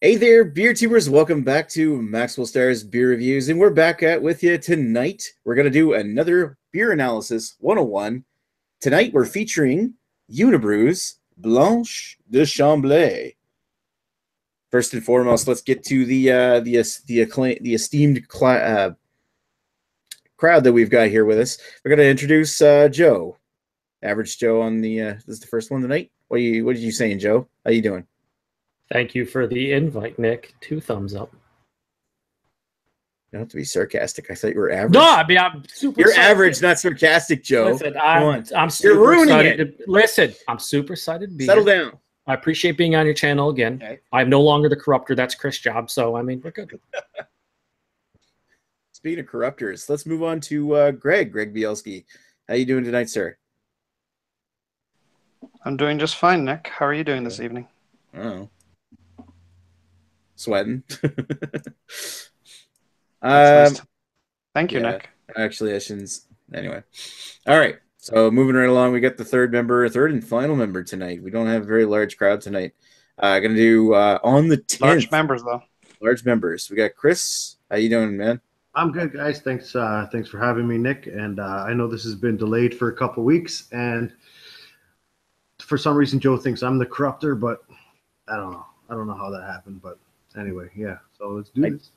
Hey there, beer tubers. Welcome back to Maxwell Star's Beer Reviews, and we're back with you tonight. We're going to do another Beer Analysis 101. Tonight, we're featuring Unibroue's Blanche de Chambly. First and foremost, let's get to the esteemed crowd that we've got here with us. We're going to introduce Joe. Average Joe on the this is the first one tonight. What did you saying, Joe? How you doing? Thank you for the invite, Nick. 2 thumbs up. You don't have to be sarcastic. I thought you were average. No, I mean, I'm super. You're average, not sarcastic, Joe. Listen, I'm super excited. Listen, I'm super excited to be Settle here. down. I appreciate being on your channel again. Okay. I'm no longer the corrupter. That's Chris' job. So, I mean, we're good. Speaking of corruptors, let's move on to Greg Bielski. How you doing tonight, sir? I'm doing just fine, Nick. How are you doing this evening? Oh. Sweating. Nice. Thank you, Nick. Actually, I shouldn't. Anyway. All right. So moving right along, we got the third and final member tonight. We don't have a very large crowd tonight. Gonna do on the 10th. Large members, though. Large members. We got Chris. How you doing, man? I'm good, guys. Thanks for having me, Nick. And I know this has been delayed for a couple weeks, and for some reason Joe thinks I'm the corrupter, but I don't know. I don't know how that happened, but anyway, yeah. So let's do this.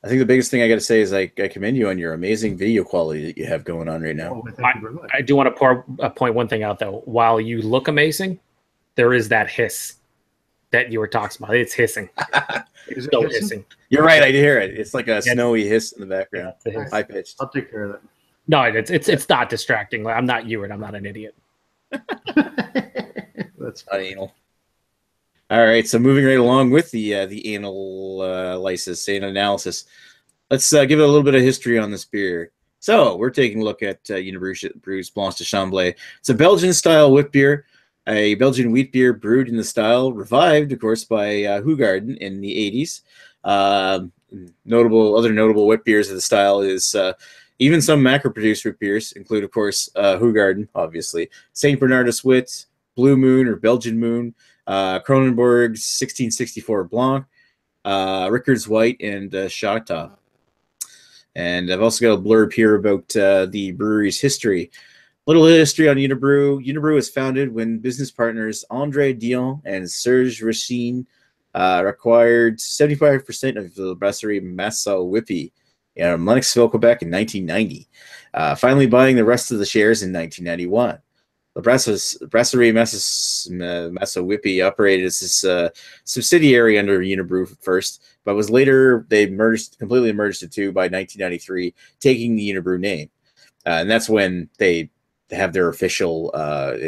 I think the biggest thing I got to say is I commend you on your amazing video quality that you have going on right now. Oh, thank you very much. I do want to point one thing out, though. While you look amazing, there is that hiss that you were talking about. It's hissing. Is it still hissing? hissing. You're right. I hear it. It's like a snowy hiss in the background. Yeah, high pitched. I'll take care of that. No, it's not distracting. Like, I'm not you, and I'm not an idiot. That's funny. Anal. All right, so moving right along with the analysis, let's give it a little bit of history on this beer. So we're taking a look at Unibroue's Blanche de Chambly. It's a Belgian-style Witbier, a Belgian wheat beer brewed in the style, revived, of course, by Hoegaarden in the 80s. Other notable wit beers of the style is even some macro-produced wit beers include, of course, Hoegaarden, obviously, St. Bernardus Wit, Blue Moon or Belgian Moon, Kronenbourg's 1664 Blanc, Rickards White, and Chata. And I've also got a blurb here about the brewery's history. Little history on Unibroue. Unibroue was founded when business partners André Dion and Serge Racine acquired 75% of the brasserie Massa Witbier in Lennoxville, Quebec in 1990, finally buying the rest of the shares in 1991. The brasserie Massa Witbier operated as this subsidiary under Unibroue first, but was later completely merged the two by 1993, taking the Unibroue name, and that's when they have their official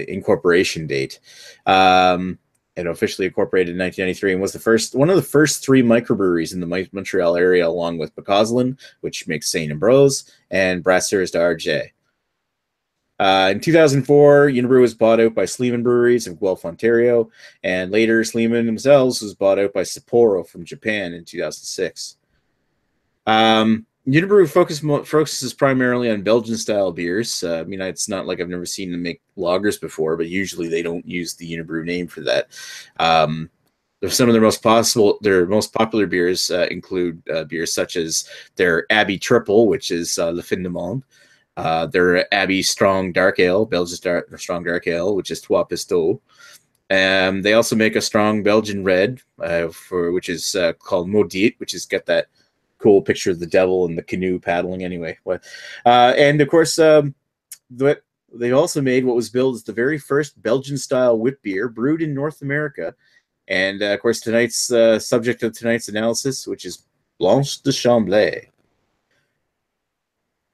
incorporation date. It officially incorporated in 1993 and was one of the first 3 microbreweries in the Montreal area, along with Bacazelin, which makes Saint Ambroise, and Brasseurs d'Arget. In 2004, Unibroue was bought out by Sleeman Breweries of Guelph, Ontario, and later Sleeman themselves was bought out by Sapporo from Japan in 2006. Unibroue focuses primarily on Belgian-style beers. I mean, it's not like I've never seen them make lagers before, but usually they don't use the Unibroue name for that. Some of their most popular beers include beers such as their Abbey Triple, which is Le Fin du Monde, their Abbey Strong Dark Ale, Belgian Strong Dark Ale, which is Trois Pistoles. They also make a strong Belgian Red, which is called Maudit, which has got that cool picture of the devil and the canoe paddling anyway. And of course, they also made what was billed as the very first Belgian-style wit beer brewed in North America. And of course, tonight's subject of tonight's analysis, which is Blanche de Chambly.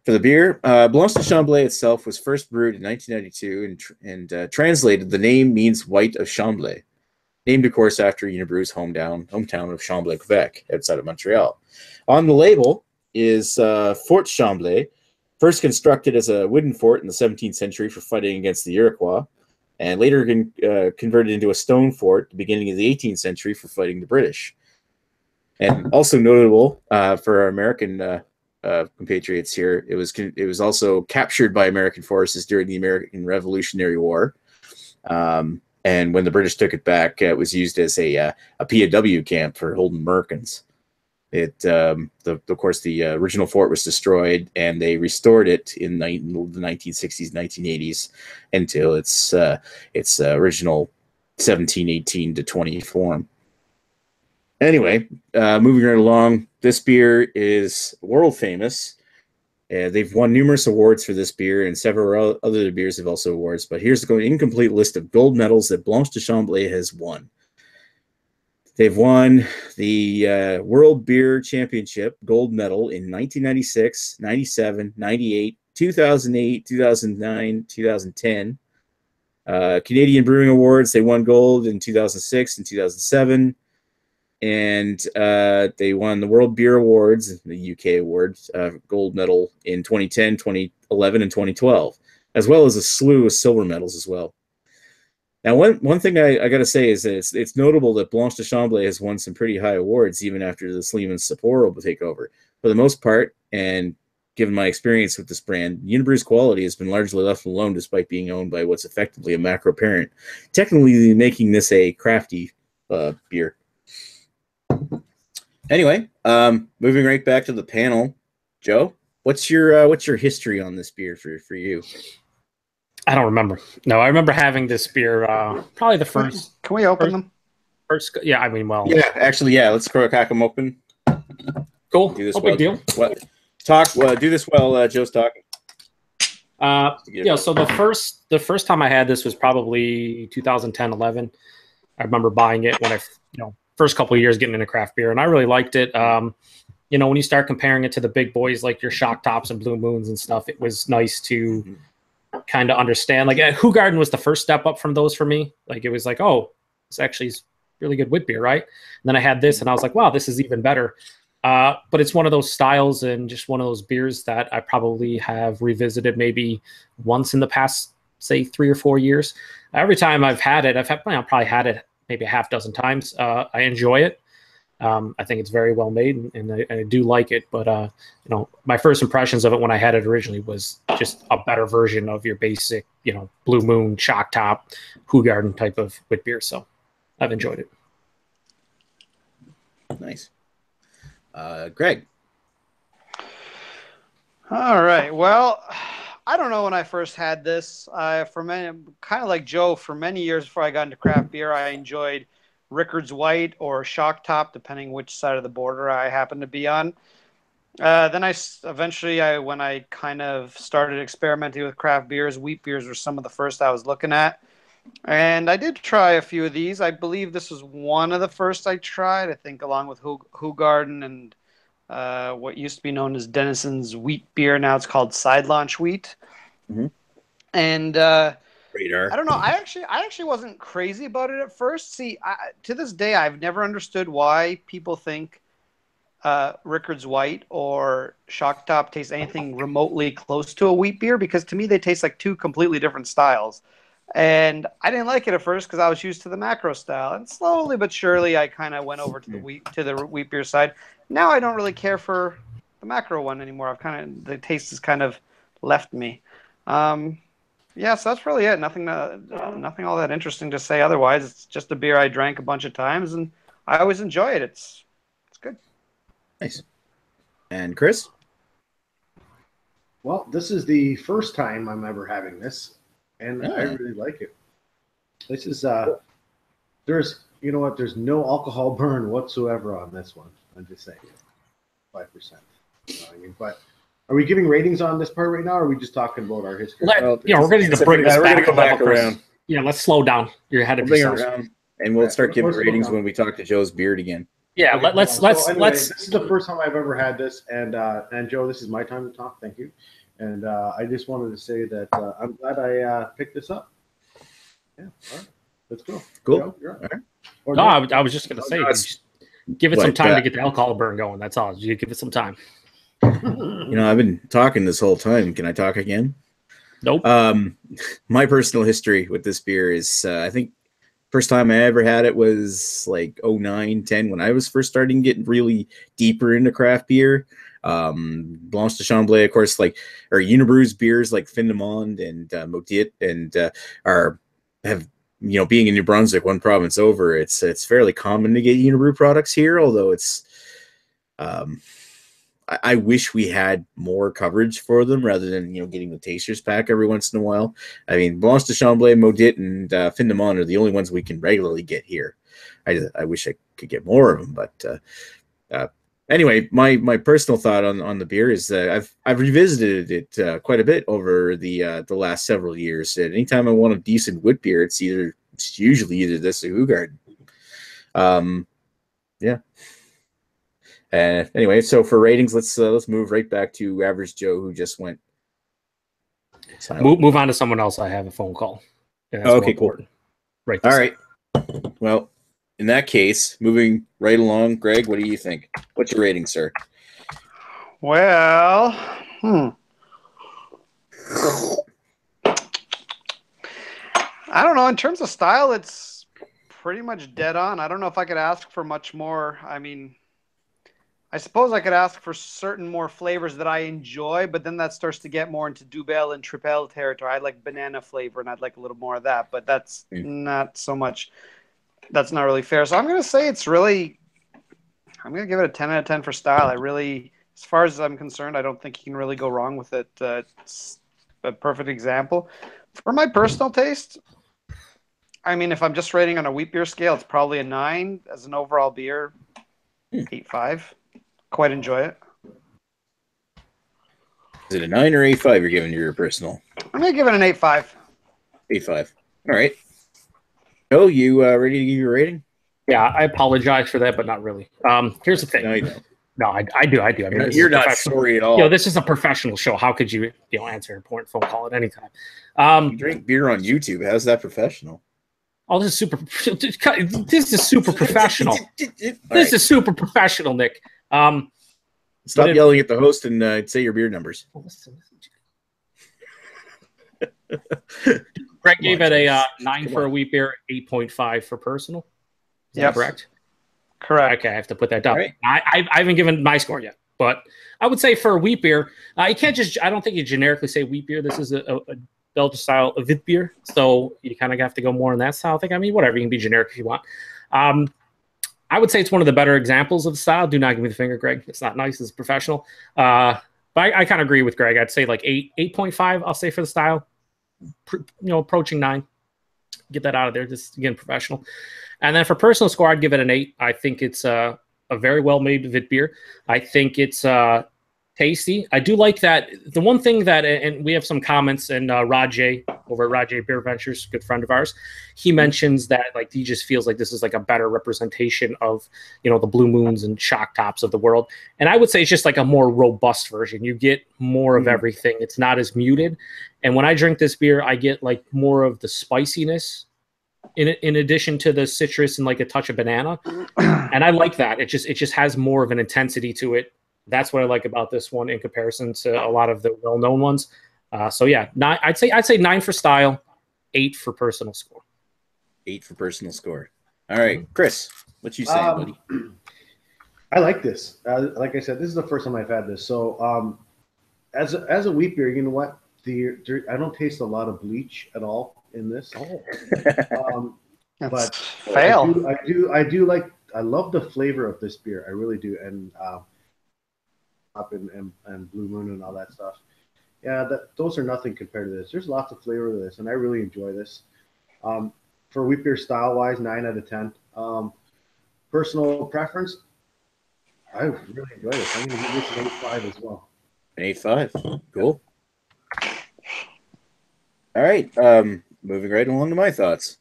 For the beer, Blanche de Chambly itself was first brewed in 1992 and translated, the name means white of Chambly, named, of course, after Unibroue's hometown of Chambly, Quebec, outside of Montreal. On the label is Fort Chambly, first constructed as a wooden fort in the 17th century for fighting against the Iroquois, and later converted into a stone fort at the beginning of the 18th century for fighting the British. And also notable for our American compatriots here, it was also captured by American forces during the American Revolutionary War. And when the British took it back, it was used as a POW camp for holding Americans. Of course, the original fort was destroyed, and they restored it in the 1960s, 1980s until its original 1718 to 20 form. Anyway, moving right along, this beer is world famous. They've won numerous awards for this beer, and several other beers have also awards. But here's the incomplete list of gold medals that Blanche de Chambly has won. They've won the World Beer Championship gold medal in 1996, 97, 98, 2008, 2009, 2010. Canadian Brewing Awards, they won gold in 2006 and 2007. And they won the World Beer Awards, the UK awards, gold medal in 2010, 2011, and 2012, as well as a slew of silver medals as well. Now, one thing I got to say is that it's notable that Blanche de Chambly has won some pretty high awards even after the Sleeman Sapporo will take over. For the most part, and given my experience with this brand, Unibroue's quality has been largely left alone despite being owned by what's effectively a macro parent, technically making this a crafty beer. Anyway, moving right back to the panel, Joe, what's your history on this beer for you? I don't remember. No, I remember having this beer probably the first. Can we open them? First, yeah. I mean, well, yeah. Actually, yeah. Let's crack them open. Cool. Do this no well. big deal. What? Talk. Do this while Joe's talking. Yeah. So the first time I had this was probably 2010, 11. I remember buying it when I, first couple of years getting into craft beer, and I really liked it. When you start comparing it to the big boys like your Shock Tops and Blue Moons and stuff, it was nice to kind of understand. Like Hoegaarden was the first step up from those for me. Like it was like, oh, this actually is really good wit beer, right? And then I had this, and I was like, wow, this is even better. But it's one of those styles and just one of those beers that I probably have revisited maybe once in the past, say 3 or 4 years. Every time I've had it, I've probably had it maybe a half dozen times. I enjoy it. I think it's very well made, and I do like it. But my first impressions of it when I had it originally was just a better version of your basic, Blue Moon, Shock Top, Hoegaarden type of wit beer. So I've enjoyed it. Nice, Greg. All right. Well, I don't know when I first had this. Kind of like Joe, for many years before I got into craft beer, I enjoyed Rickard's White or Shock Top, depending which side of the border I happened to be on. Then when I kind of started experimenting with craft beers, wheat beers were some of the first I was looking at. And I did try a few of these. I believe this was one of the first I tried, I think along with Hoegaarden and what used to be known as Denison's wheat beer. Now it's called Side Launch Wheat. Mm-hmm. And Radar. I don't know. I actually wasn't crazy about it at first. See, to this day, I've never understood why people think Rickard's White or Shock Top taste anything remotely close to a wheat beer, because to me they taste like two completely different styles. And I didn't like it at first because I was used to the macro style, and slowly but surely I kind of went over to the wheat beer side. Now I don't really care for the macro one anymore. The taste has kind of left me. Yeah, so that's really it. Nothing all that interesting to say otherwise. It's just a beer I drank a bunch of times, and I always enjoy it. It's good. Nice. And Chris? Well, this is the first time I'm ever having this, and I really like it. This is there's no alcohol burn whatsoever on this one. I'm just saying, 5%. But are we giving ratings on this part right now, or are we just talking about our history? We're going to bring this back, go back around. Yeah, let's slow down. You're ahead of yourself. And we'll start giving ratings when we talk to Joe's beard again. Yeah, okay, let's. This is the first time I've ever had this, and Joe, this is my time to talk. Thank you. And I just wanted to say that I'm glad I picked this up. Yeah, all right, let's go. Cool. Joe, you're up. No, I was just going to say, give it some time to get the alcohol burn going. That's all. You give it some time. I've been talking this whole time. Can I talk again? Nope. My personal history with this beer is, I think, first time I ever had it was like 09, 10, when I was first starting getting really deeper into craft beer. Blanche de Chambly, of course, or Unibroue's beers like Fin de Monde and Maudit, and have being in New Brunswick, one province over, it's fairly common to get Unibroue products here, although it's I wish we had more coverage for them rather than getting the tasters pack every once in a while. I mean, Blanche de Chambly, Maudit, and Fin de Monde are the only ones we can regularly get here. I wish I could get more of them, but anyway, my personal thought on the beer is that I've revisited it quite a bit over the last several years. And anytime I want a decent wit beer, it's usually either this or Hoegaarden. Yeah. Anyway, so for ratings, let's move right back to Average Joe, who just went silent. Move on to someone else. I have a phone call. Okay, cool. Right. All right. Well, in that case, moving right along, Greg, what do you think? What's your rating, sir? Well, I don't know. In terms of style, it's pretty much dead on. I don't know if I could ask for much more. I mean, I suppose I could ask for certain more flavors that I enjoy, but then that starts to get more into Duvel and Tripel territory. I like banana flavor, and I'd like a little more of that, but that's not so much. That's not really fair. So I'm going to say I'm going to give it a 10 out of 10 for style. As far as I'm concerned, I don't think you can really go wrong with it. It's a perfect example. For my personal taste, I mean, if I'm just rating on a wheat beer scale, it's probably a 9 as an overall beer, 8.5. Quite enjoy it. Is it a 9 or 8.5 you're giving your personal? I'm going to give it an 8.5. 8.5. All right. Oh, you ready to give your rating? Yeah, I apologize for that, but not really. Here's the thing. No, you don't. No, I do. I mean, you're not sorry at all. This is a professional show. How could you answer an important phone call at any time? You drink beer on YouTube. How's that professional? Oh, this is super. This is super professional. This is super professional, Nick. Stop yelling at the host and say your beer numbers. Greg gave it a 9 for a wheat beer, 8.5 for personal. Is that correct? Correct. Okay, I have to put that down. Right. I haven't given my score yet, but I would say for a wheat beer, you can't just. I don't think you generically say wheat beer. This is a Belgian-style Witbier, so you kind of have to go more in that style thing. I mean, whatever, you can be generic if you want. I would say it's one of the better examples of the style. Do not give me the finger, Greg. It's not nice. It's professional. But I kind of agree with Greg. I'd say like 8.5. I'll say for the style. Approaching 9. Get that out of there. Just again, professional. And then for personal score, I'd give it an 8. I think it's a very well-made Witbier. I think it's tasty. I do like that. The one thing that, and we have some comments, and Rajay over at Rajay Beer Ventures, good friend of ours, he mentions that like he just feels like this is like a better representation of the Blue Moons and Shock Tops of the world. And I would say it's just like a more robust version. You get more of everything. It's not as muted. And when I drink this beer, I get like more of the spiciness in addition to the citrus and like a touch of banana. And I like that. It just has more of an intensity to it. That's what I like about this one in comparison to a lot of the well-known ones. So yeah, I'd say 9 for style, 8 for personal score. 8 for personal score. All right, Chris, what you saying, buddy? I like this. Like I said, this is the first time I've had this. So as a wheat beer, you know what? I don't taste a lot of bleach at all in this. But fail. I do like. I love the flavor of this beer. I really do. And up and Blue Moon and all that stuff. Yeah, those are nothing compared to this. There's lots of flavor to this, and I really enjoy this. For wheat beer style-wise, 9 out of 10. Personal preference, I really enjoy this. I'm going to give this an 8.5 as well. An 8.5. Cool. All right. Moving right along to my thoughts.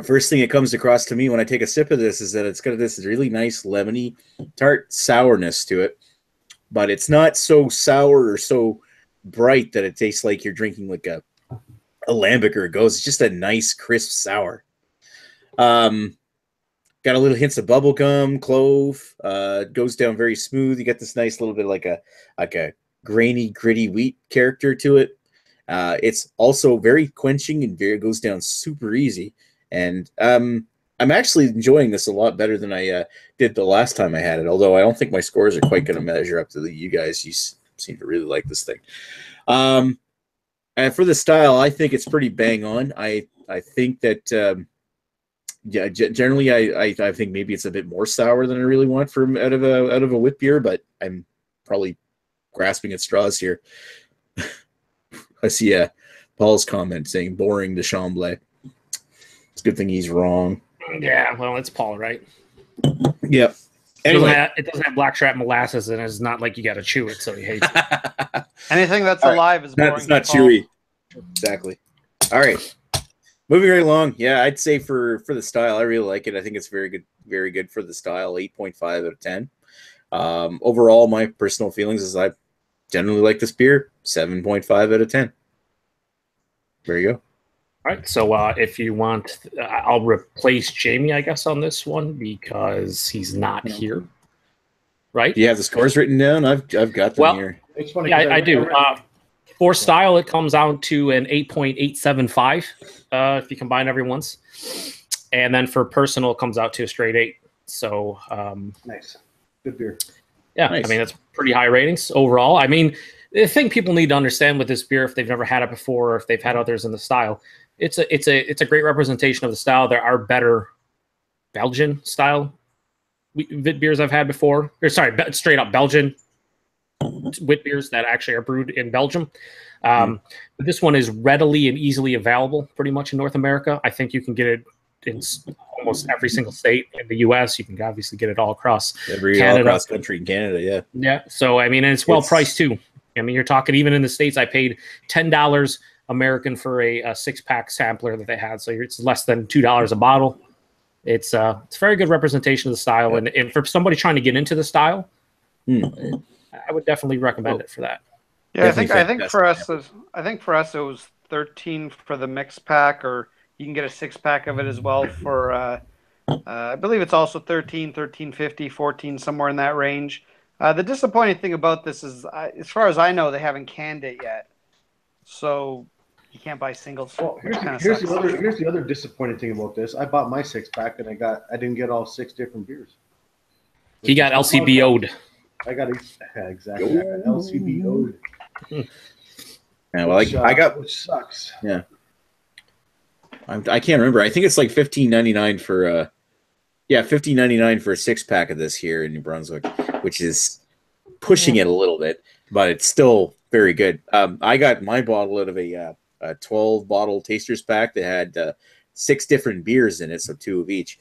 First thing that comes across to me when I take a sip of this is that it's got this really nice lemony, tart sourness to it, but it's not so sour or so bright that it tastes like you're drinking like a lambic or a gose. It's just a nice, crisp sour. Got a little hints of bubblegum, clove. Goes down very smooth. You get this nice little bit like a grainy, gritty wheat character to it. It's also very quenching and goes down super easy. And I'm actually enjoying this a lot better than I did the last time I had it, although I don't think my scores are quite going to measure up to you guys. You seem to really like this thing. And for the style, I think it's pretty bang on. I think that yeah, generally I think maybe it's a bit more sour than I really want from out of a wit beer, but I'm probably grasping at straws here. I see Paul's comment saying boring to Chambly. It's a good thing he's wrong. Yeah, well, it's Paul, right? Yep. Anyway. It doesn't have blackstrap molasses, and it's not like you got to chew it, so he hates it. Anything that's alive is boring. It's not chewy. Exactly. All right. Moving right along. Yeah, I'd say for the style, I really like it. I think it's very good for the style. 8.5 out of 10. Overall, my personal feelings is I generally like this beer. 7.5 out of 10. There you go. All right, so if you want, I'll replace Jamie, I guess, on this one because he's not here. Right? Do you have the scores written down? I've got them here. It's funny. Yeah, I do. For style, it comes out to an 8.875 if you combine everyone's, and then for personal, it comes out to a straight 8. So nice, good beer. Yeah, nice. I mean that's pretty high ratings overall. I mean, the thing people need to understand with this beer, if they've never had it before, or if they've had others in the style. It's a great representation of the style. There are better Belgian style wit beers I've had before. Or sorry, straight up Belgian wit beers that actually are brewed in Belgium. But this one is readily and easily available pretty much in North America. I think you can get it in almost every single state in the U.S. You can obviously get it all across Canada. All across country in Canada, yeah. Yeah, so I mean, and it's well priced too. I mean, you're talking even in the States, I paid $10 American for a 6-pack sampler that they had, so it's less than $2 a bottle. It's a very good representation of the style, yeah. And for somebody trying to get into the style, I would definitely recommend it for that. Yeah, I think for us it was 13 for the mix pack, or you can get a 6-pack of it as well for I believe it's also 13, 13.50, 14, somewhere in that range. The disappointing thing about this is, as far as I know, they haven't canned it yet, so you can't buy singles. Well, here's the other disappointing thing about this. I bought my 6-pack and I didn't get all 6 different beers. He got LCBO'd. I got exactly. I got LCBO'd. Yeah, well, I got, which sucks. Yeah, I can't remember. I think it's like $15.99 for $15.99 for a 6-pack of this here in New Brunswick, which is pushing it a little bit, but it's still very good. I got my bottle out of a 12-bottle tasters pack that had 6 different beers in it, so 2 of each.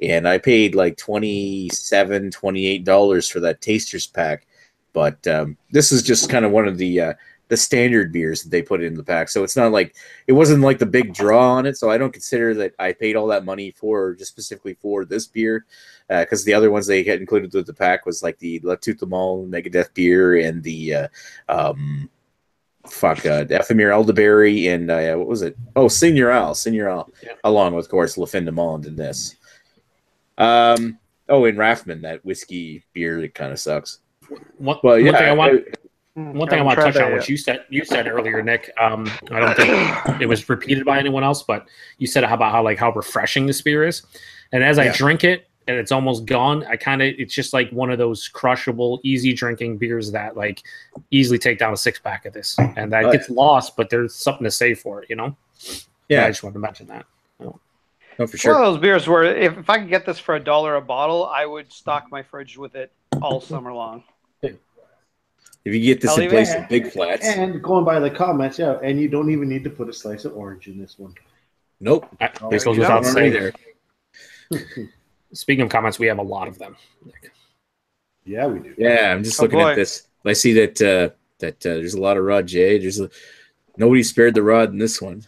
And I paid like $27, $28 for that tasters pack. But this is just kind of one of the standard beers that they put in the pack. So it's not like, it wasn't like the big draw on it. So I don't consider that I paid all that money for just specifically for this beer. Because the other ones they had included with the pack was like the La Toute Le Monde Megadeth beer and the Ephemere Elderberry and what was it? Oh, Signoral, yeah. Along with, of course, Le Fin de Monde in this. And Raffman, that whiskey beer that kind of sucks. One thing I want to touch on, which you said earlier, Nick. I don't think it was repeated by anyone else, but you said about how refreshing this beer is. And as I drink it and it's almost gone, it's just like one of those crushable, easy drinking beers that like easily take down a 6-pack of this, and that gets lost, but there's something to say for it, you know? Yeah, I just wanted to mention that. Oh, for sure. One of those beers where if I could get this for $1 a bottle, I would stock my fridge with it all summer long. If you get this in place of Big Flats. And going by the comments, and you don't even need to put a slice of orange in this one. Nope. This goes without saying there. Speaking of comments, we have a lot of them. Yeah, we do. Yeah, I'm just looking at this. I see that there's a lot of Rod J. Nobody spared the Rod in this one.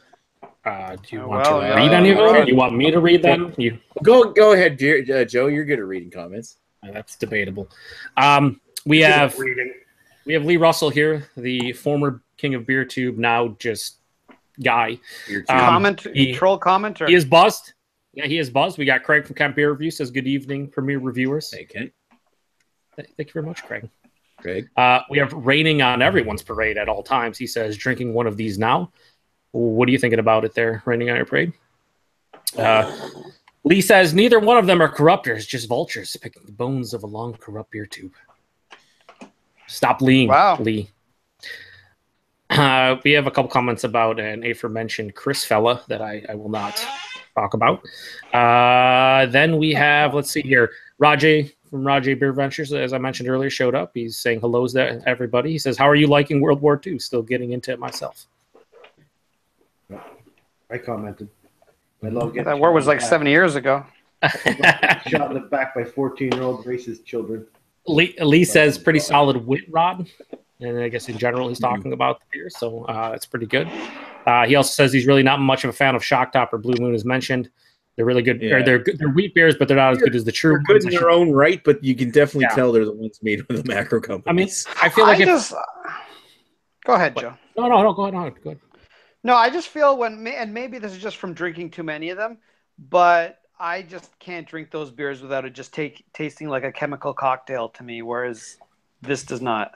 Do you want to read any of them? You want me to read them? Go ahead, Joe. You're good at reading comments. That's debatable. We have Lee Russell here, the former king of Beer Tube, now just guy. Troll commenter. He is buzzed. Yeah, he is buzzed. We got Craig from Camp Beer Review says, "Good evening, Premier Reviewers." Hey, Ken. Thank you very much, Craig. Craig. We have raining on everyone's parade at all times. He says, "Drinking one of these now." What are you thinking about it there, raining on your parade? Lee says, "Neither one of them are corruptors, just vultures picking the bones of a long corrupt beer tube." Stop leaning, Lee. We have a couple comments about an aforementioned Chris fella that I will not talk about. Then we have, let's see here, Rajay from Rajay Beer Ventures, as I mentioned earlier, showed up. He's saying hellos to everybody. He says, how are you liking World War II? Still getting into it myself. I commented. I love getting that war was like 7 years ago. shot in the back by 14-year-old racist children. Lee says pretty solid wit rod. And I guess in general, he's talking about the beer, so that's pretty good. He also says he's really not much of a fan of Shock Top or Blue Moon, as mentioned. They're really good. Yeah. They're wheat beers, but they're not as good as the true. They're good in their own right, but you can definitely tell they're the ones made with the macro companies. I mean, I feel like Go ahead, Joe. No, go ahead. No, I just feel and maybe this is just from drinking too many of them, but I just can't drink those beers without it just tasting like a chemical cocktail to me, whereas this does not.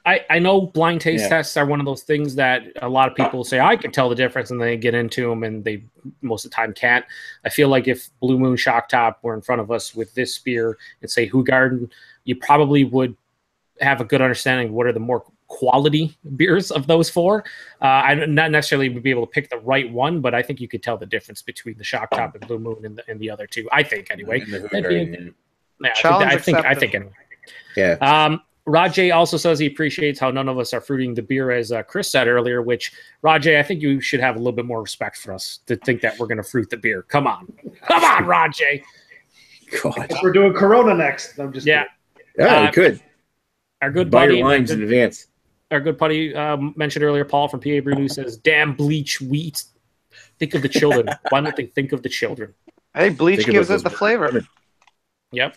I know blind taste tests are one of those things that a lot of people say, I can tell the difference, and they get into them, and they most of the time can't. I feel like if Blue Moon Shock Top were in front of us with this beer and say Hoegaarden, you probably would have a good understanding of what are the more quality beers of those four. I not necessarily would be able to pick the right one, but I think you could tell the difference between the Shock Top and Blue Moon and the other two. I think anyway. I think anyway. Yeah. Rajay also says he appreciates how none of us are fruiting the beer, as Chris said earlier, which, Rajay, I think you should have a little bit more respect for us to think that we're going to fruit the beer. Come on, Rajay. God. We're doing Corona next. I'm just kidding. Yeah, we could. Our good buy buddy your lines in advance. Our good buddy mentioned earlier, Paul from PA Brew News says, damn bleach wheat. Think of the children. Why don't they think of the children? Hey, bleach gives it the flavor. Yep.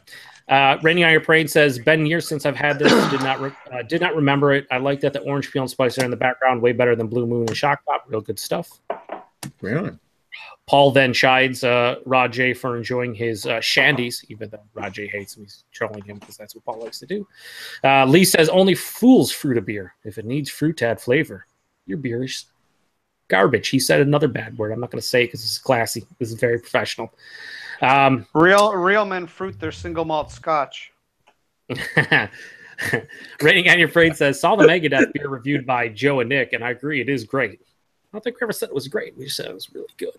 Raining on Your Parade says, been years since I've had this. Did not remember it. I like that the orange peel and spice are in the background. Way better than Blue Moon and Shock Top. Real good stuff. Really? Paul then chides Rajay for enjoying his shandies, even though Rajay hates him. He's trolling him because that's what Paul likes to do. Lee says, only fools fruit a beer. If it needs fruit to add flavor, your beer is garbage. He said another bad word. I'm not going to say it because this is classy. This is very professional. Real men fruit their single malt scotch. Raining on Your Parade says, saw the Megadeth beer reviewed by Joe and Nick, and I agree, it is great. I don't think we ever said it was great. We just said it was really good.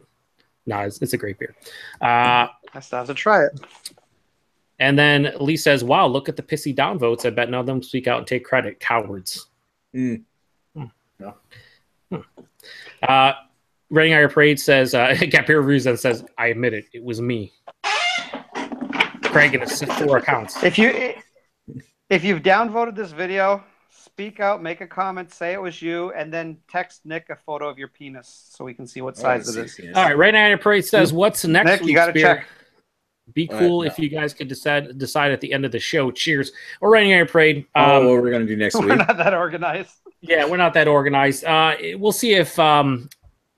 No, it's a great beer. I still have to try it. And then Lee says, wow, look at the pissy downvotes. I bet none of them speak out and take credit. Cowards. No. Raining on Your Parade says, got peer reviews and says, I admit it. It was me. Craig and his 4 accounts. If you've downvoted this video, speak out, make a comment, say it was you, and then text Nick a photo of your penis so we can see what size it is. All right, Raining on Your Parade says, what's next Nick, week's you got to beer? check. Be cool if you guys could decide at the end of the show. Cheers. Or Raining on Your Parade. What we're going to do next week. We're not that organized. Yeah, we're not that organized. We'll see if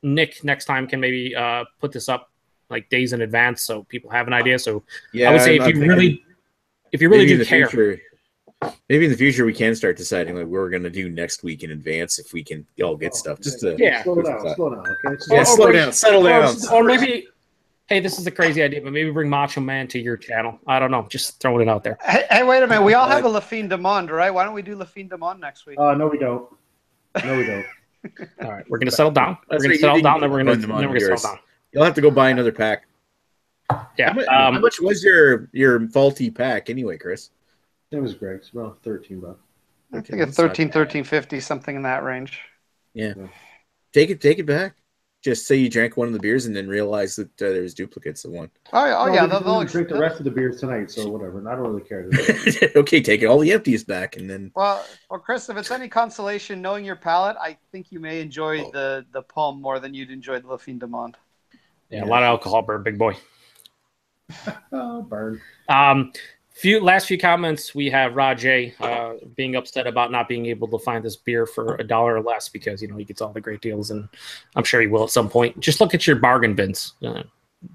Nick next time can maybe put this up like days in advance so people have an idea. So I would say if you really do care. Maybe in the future we can start deciding like what we're going to do next week in advance if we can all get stuff. Just to slow down, okay? Yeah, slow down, settle down. Or maybe, hey, this is a crazy idea, but maybe bring Macho Man to your channel. I don't know, just throwing it out there. Hey, wait a minute. We all have a La Fin de Monde, right? Why don't we do La Fin de Monde next week? No, we don't. No, we don't. All right, we're gonna settle down. We're gonna settle down, then we're gonna settle down. You'll have to go buy another pack. Yeah. How much was your faulty pack anyway, Chris? It was great. It's about $13. I think it's $13.50, something in that range. Yeah. Take it back. Just say you drank one of the beers and then realize that there's duplicates of one. Yeah. They'll drink the rest of the beers tonight, so whatever. I don't really care. Okay, take all the empties back and then. Well, Chris, if it's any consolation, knowing your palate, I think you may enjoy the Palm more than you'd enjoy the La Fin de Monde. Yeah, a lot of alcohol burn, big boy. Burn. Last few comments, we have Rajay being upset about not being able to find this beer for $1 or less because he gets all the great deals, and I'm sure he will at some point. Just look at your bargain bins. At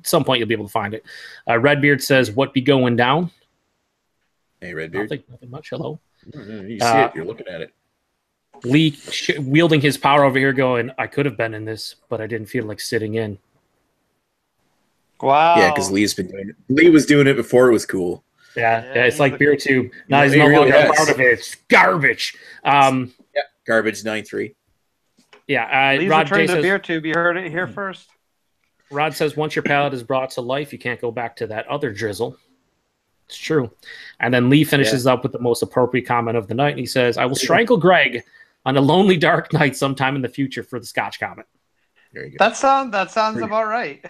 some point, you'll be able to find it. Redbeard says, "What be going down?" Hey, Redbeard. Nothing much. Hello. You see it. You're looking at it. Lee wielding his power over here, going, "I could have been in this, but I didn't feel like sitting in." Wow. Yeah, because Lee's been doing it. Lee was doing it before it was cool. Yeah, it's like beer tube. Now he's no longer a part of it. It's garbage. Garbage 9-3. Yeah, Lee's Rod J returned the says, beer tube. You heard it here first. Rod says, once your palate is brought to life, you can't go back to that other drizzle. It's true. And then Lee finishes up with the most appropriate comment of the night. And he says, I will strangle Greg on a lonely dark night sometime in the future for the Scotch comment. There you go. That sounds about right.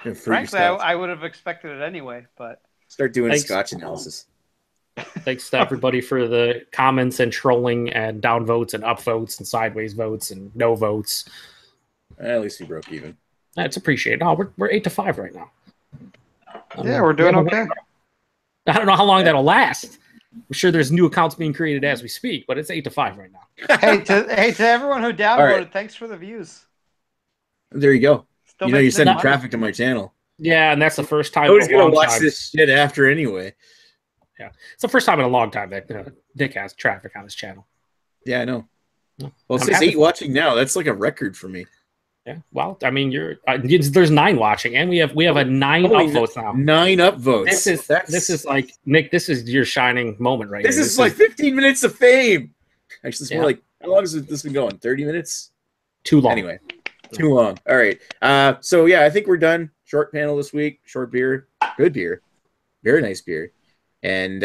Frankly, Scotch. I would have expected it anyway, but Start doing Scotch analysis. Thanks to everybody for the comments and trolling and down votes and up votes and sideways votes and no votes. At least we broke even. That's appreciated. Oh, we're 8-5 right now. Yeah, we're doing okay. I don't know how long that'll last. I'm sure there's new accounts being created as we speak, but it's 8-5 right now. hey, to everyone who downvoted, thanks for the views. There you go. Still you're sending money. traffic to my channel. Yeah, and that's the first time. Nobody's gonna watch this shit after anyway. Yeah, it's the first time in a long time that Nick has traffic on his channel. Yeah, I know. Well, it says 8 watching now. That's like a record for me. Yeah, well, I mean, there's 9 watching, and we have a 9 upvotes now. 9 upvotes. This is like Nick. This is your shining moment right here. This is like 15 minutes of fame. Actually, it's more like, how long has this been going? 30 minutes? Too long. Anyway, too long. All right. So yeah, I think we're done. Short panel this week. Short beer. Good beer. Very nice beer. And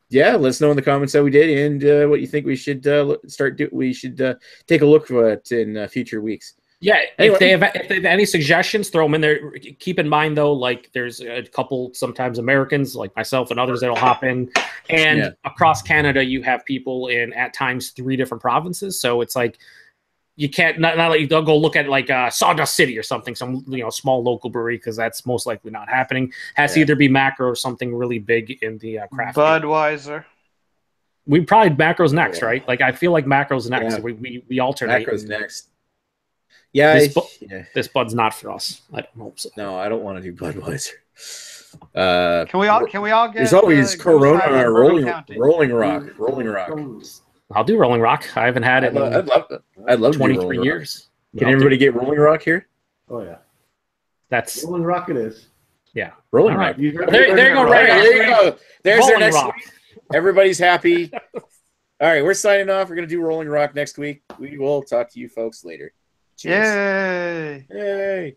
yeah, let us know in the comments how we did and what you think we should take a look for it in future weeks. Yeah, anyway. if they have any suggestions, throw them in there. Keep in mind, though, like there's a couple sometimes Americans like myself and others that'll hop in. And across Canada, you have people in at times 3 different provinces. So it's like you can't not like you don't go look at like Sawdust City or something, some small local brewery, because that's most likely not happening. Has to either be macro or something really big in the craft. Budweiser. We probably macro's next, right? Like I feel like macro's next. Yeah. We alternate. Macro's next. Yeah, this Bud's not for us. I don't hope so. No, I don't want to do Budweiser. Can we all get? There's always Corona or Rolling Rock. I'll do Rolling Rock. I haven't had it. I'd love 23 years. Can everybody get Rolling Rock here? Oh yeah, that's Rolling Rock. It is. Yeah, Rolling Rock. There you go. There you go. There's Rolling our next Rock. week. Everybody's happy. All right, we're signing off. We're gonna do Rolling Rock next week. We will talk to you folks later. Cheers. Yay! Yay!